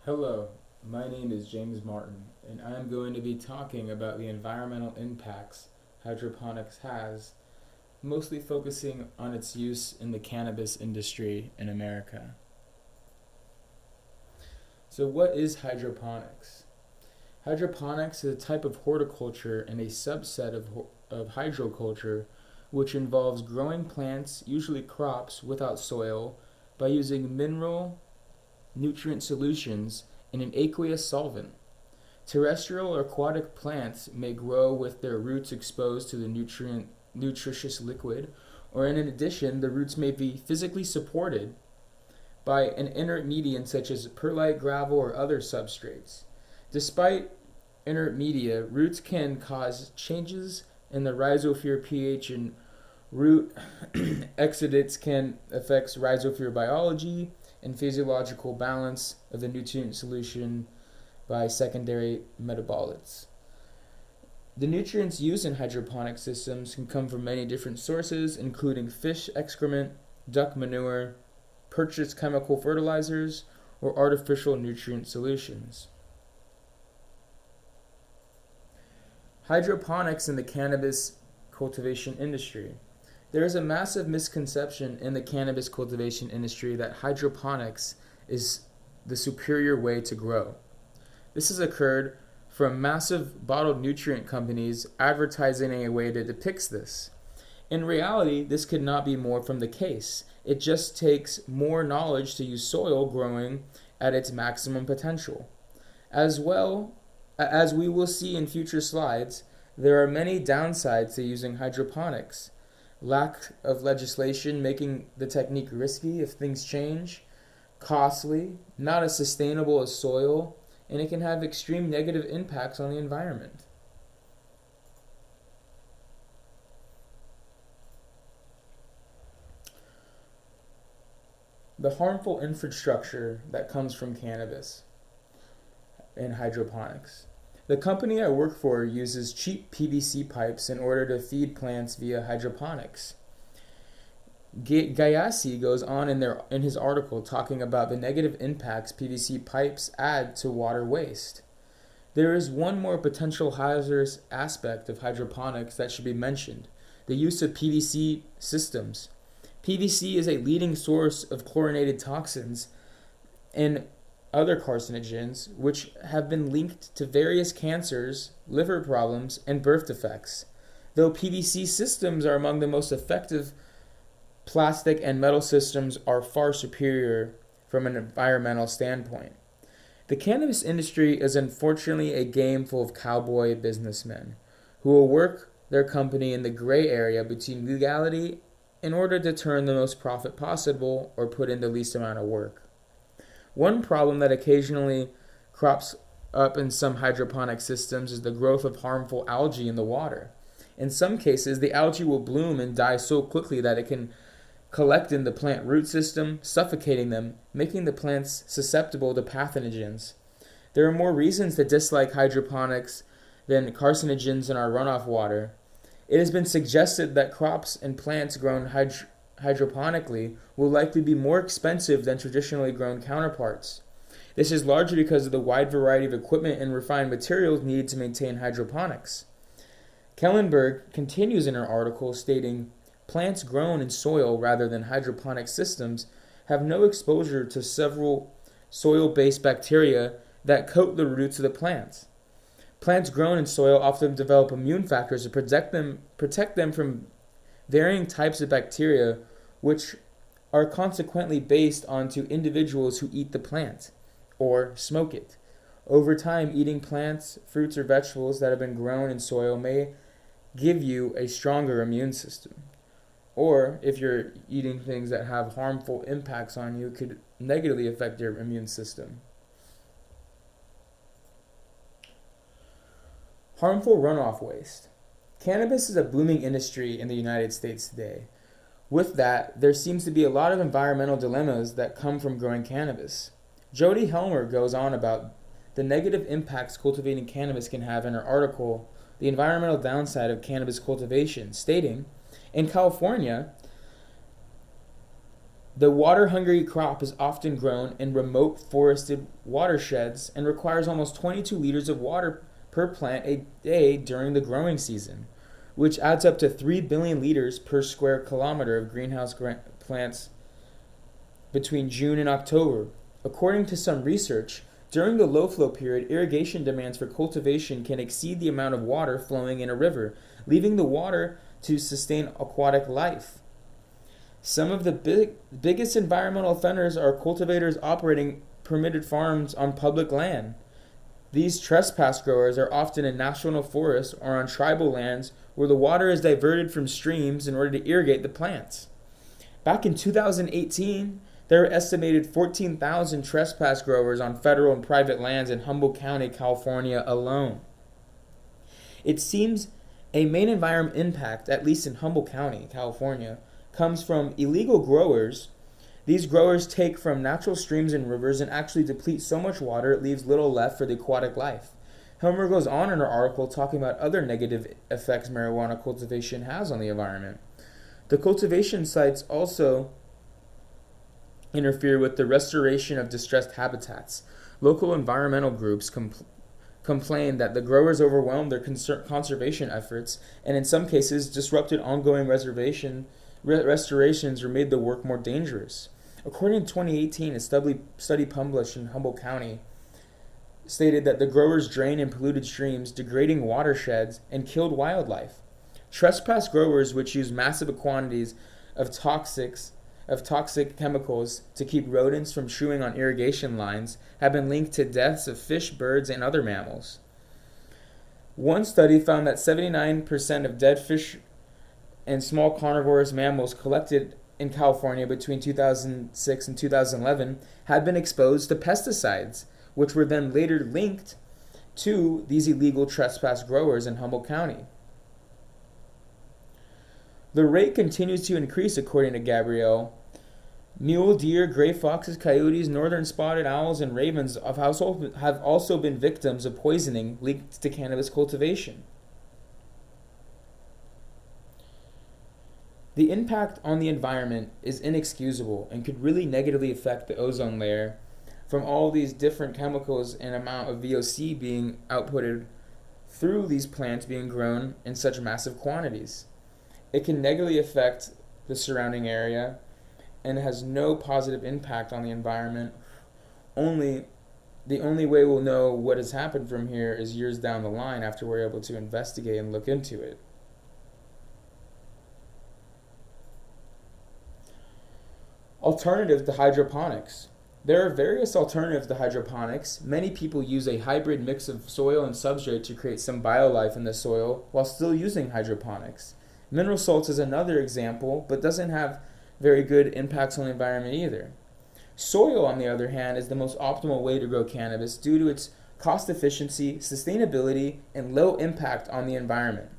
Hello, my name is James Martin, and I am going to be talking about the environmental impacts hydroponics has, mostly focusing on its use in the cannabis industry in America. So, what is hydroponics? Hydroponics is a type of horticulture and a subset of hydroculture, which involves growing plants, usually crops, without soil by using mineral nutrient solutions in an aqueous solvent. Terrestrial or aquatic plants may grow with their roots exposed to the nutritious liquid, or in addition, the roots may be physically supported by an inert medium such as perlite, gravel, or other substrates. Despite inert media, roots can cause changes in the rhizosphere pH, and root exudates can affect rhizosphere biology and physiological balance of the nutrient solution by secondary metabolites. The nutrients used in hydroponic systems can come from many different sources, including fish excrement, duck manure, purchased chemical fertilizers, or artificial nutrient solutions. Hydroponics in the cannabis cultivation industry. There is a massive misconception in the cannabis cultivation industry that hydroponics is the superior way to grow. This has occurred from massive bottled nutrient companies advertising a way that depicts this. In reality, this could not be more from the case. It just takes more knowledge to use soil growing at its maximum potential. As well as we will see in future slides, there are many downsides to using hydroponics. Lack of legislation making the technique risky if things change, costly, not as sustainable as soil, and it can have extreme negative impacts on the environment. The harmful infrastructure that comes from cannabis and hydroponics. The company I work for uses cheap PVC pipes in order to feed plants via hydroponics. Gayasi goes on in his article talking about the negative impacts PVC pipes add to water waste. There is one more potential hazardous aspect of hydroponics that should be mentioned: the use of PVC systems. PVC is a leading source of chlorinated toxins and other carcinogens, which have been linked to various cancers, liver problems, and birth defects. Though PVC systems are among the most effective, plastic and metal systems are far superior from an environmental standpoint. The cannabis industry is unfortunately a game full of cowboy businessmen who will work their company in the gray area between legality in order to turn the most profit possible or put in the least amount of work. One problem that occasionally crops up in some hydroponic systems is the growth of harmful algae in the water. In some cases, the algae will bloom and die so quickly that it can collect in the plant root system, suffocating them, making the plants susceptible to pathogens. There are more reasons to dislike hydroponics than carcinogens in our runoff water. It has been suggested that crops and plants grown hydroponically will likely be more expensive than traditionally grown counterparts. This is largely because of the wide variety of equipment and refined materials needed to maintain hydroponics. Kellenberg continues in her article stating, plants grown in soil rather than hydroponic systems have no exposure to several soil-based bacteria that coat the roots of the plants. Plants grown in soil often develop immune factors to protect them from varying types of bacteria, which are consequently based onto individuals who eat the plant or smoke it. Over time, eating plants, fruits, or vegetables that have been grown in soil may give you a stronger immune system. Or if you're eating things that have harmful impacts on you, it could negatively affect your immune system. Harmful runoff waste. Cannabis is a booming industry in the United States today. With that, there seems to be a lot of environmental dilemmas that come from growing cannabis. Jody Helmer goes on about the negative impacts cultivating cannabis can have in her article, The Environmental Downside of Cannabis Cultivation, stating, in California, The water-hungry crop is often grown in remote forested watersheds and requires almost 22 liters of water per plant a day during the growing season, which adds up to 3 billion liters per square kilometer of greenhouse plants between June and October. According to some research, during the low flow period, irrigation demands for cultivation can exceed the amount of water flowing in a river, leaving the water to sustain aquatic life. Some of the biggest environmental offenders are cultivators operating permitted farms on public land. These trespass growers are often in national forests or on tribal lands where the water is diverted from streams in order to irrigate the plants. Back in 2018, there were estimated 14,000 trespass growers on federal and private lands in Humboldt County, California alone. It seems a main environment impact, at least in Humboldt County, California, comes from illegal growers. These growers take from natural streams and rivers and actually deplete so much water it leaves little left for the aquatic life. Helmer goes on in her article talking about other negative effects marijuana cultivation has on the environment. The cultivation sites also interfere with the restoration of distressed habitats. Local environmental groups complain that the growers overwhelm their conservation efforts and in some cases disrupted ongoing restorations or made the work more dangerous. According to 2018, a study published in Humboldt County stated that the growers drain in polluted streams, degrading watersheds, and killed wildlife. Trespass growers, which use massive quantities of toxic chemicals to keep rodents from chewing on irrigation lines, have been linked to deaths of fish, birds, and other mammals. One study found that 79% of dead fish and small carnivorous mammals collected in California between 2006 and 2011 had been exposed to pesticides, which were then later linked to these illegal trespass growers in Humboldt County. The rate continues to increase, according to Gabrielle. Mule deer, gray foxes, coyotes, northern spotted owls, and ravens have also been victims of poisoning linked to cannabis cultivation. The impact on the environment is inexcusable and could really negatively affect the ozone layer from all these different chemicals and amount of VOC being outputted through these plants being grown in such massive quantities. It can negatively affect the surrounding area and has no positive impact on the environment. The only way we'll know what has happened from here is years down the line after we're able to investigate and look into it. Alternative to hydroponics. There are various alternatives to hydroponics. Many people use a hybrid mix of soil and substrate to create some biolife in the soil while still using hydroponics. Mineral salts is another example, but doesn't have very good impacts on the environment either. Soil, on the other hand, is the most optimal way to grow cannabis due to its cost efficiency, sustainability, and low impact on the environment.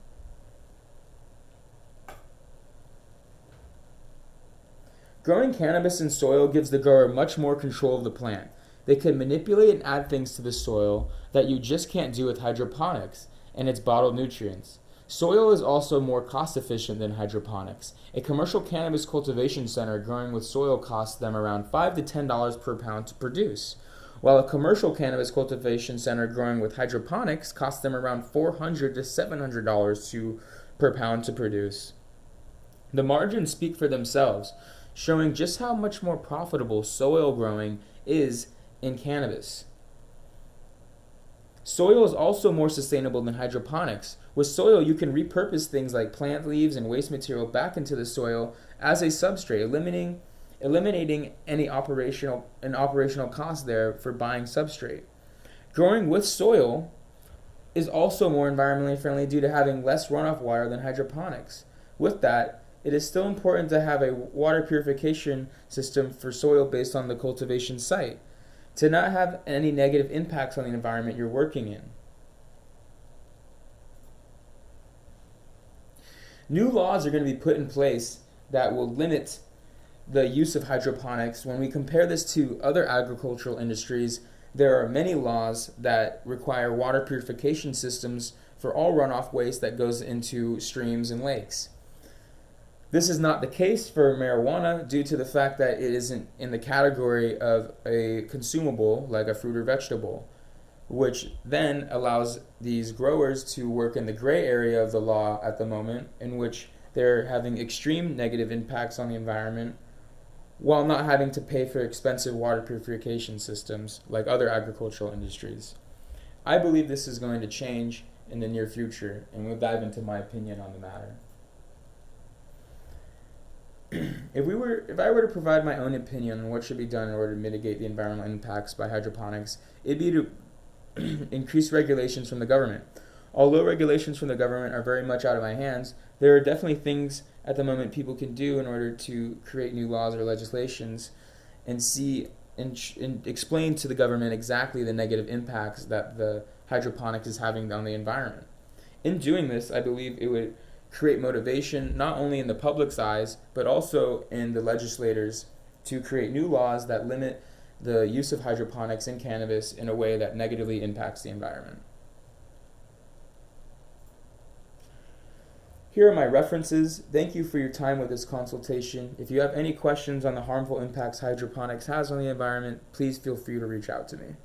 Growing cannabis in soil gives the grower much more control of the plant. They can manipulate and add things to the soil that you just can't do with hydroponics and its bottled nutrients. Soil is also more cost efficient than hydroponics. A commercial cannabis cultivation center growing with soil costs them around $5 to $10 per pound to produce, while a commercial cannabis cultivation center growing with hydroponics costs them around $400 to $700 per pound to produce. The margins speak for themselves, showing just how much more profitable soil growing is in cannabis. Soil is also more sustainable than hydroponics. With soil, you can repurpose things like plant leaves and waste material back into the soil as a substrate, eliminating any operational cost there for buying substrate. Growing with soil is also more environmentally friendly due to having less runoff water than hydroponics. With that, it is still important to have a water purification system for soil based on the cultivation site to not have any negative impacts on the environment you're working in. New laws are going to be put in place that will limit the use of hydroponics. When we compare this to other agricultural industries, there are many laws that require water purification systems for all runoff waste that goes into streams and lakes. This is not the case for marijuana due to the fact that it isn't in the category of a consumable like a fruit or vegetable, which then allows these growers to work in the gray area of the law at the moment, in which they're having extreme negative impacts on the environment while not having to pay for expensive water purification systems like other agricultural industries. I believe this is going to change in the near future, and we'll dive into my opinion on the matter. If I were to provide my own opinion on what should be done in order to mitigate the environmental impacts by hydroponics, it'd be to increase regulations from the government. Although regulations from the government are very much out of my hands, there are definitely things at the moment people can do in order to create new laws or legislations and see and explain to the government exactly the negative impacts that the hydroponics is having on the environment. In doing this, I believe it would create motivation not only in the public's eyes, but also in the legislators to create new laws that limit the use of hydroponics in cannabis in a way that negatively impacts the environment. Here are my references. Thank you for your time with this consultation. If you have any questions on the harmful impacts hydroponics has on the environment, please feel free to reach out to me.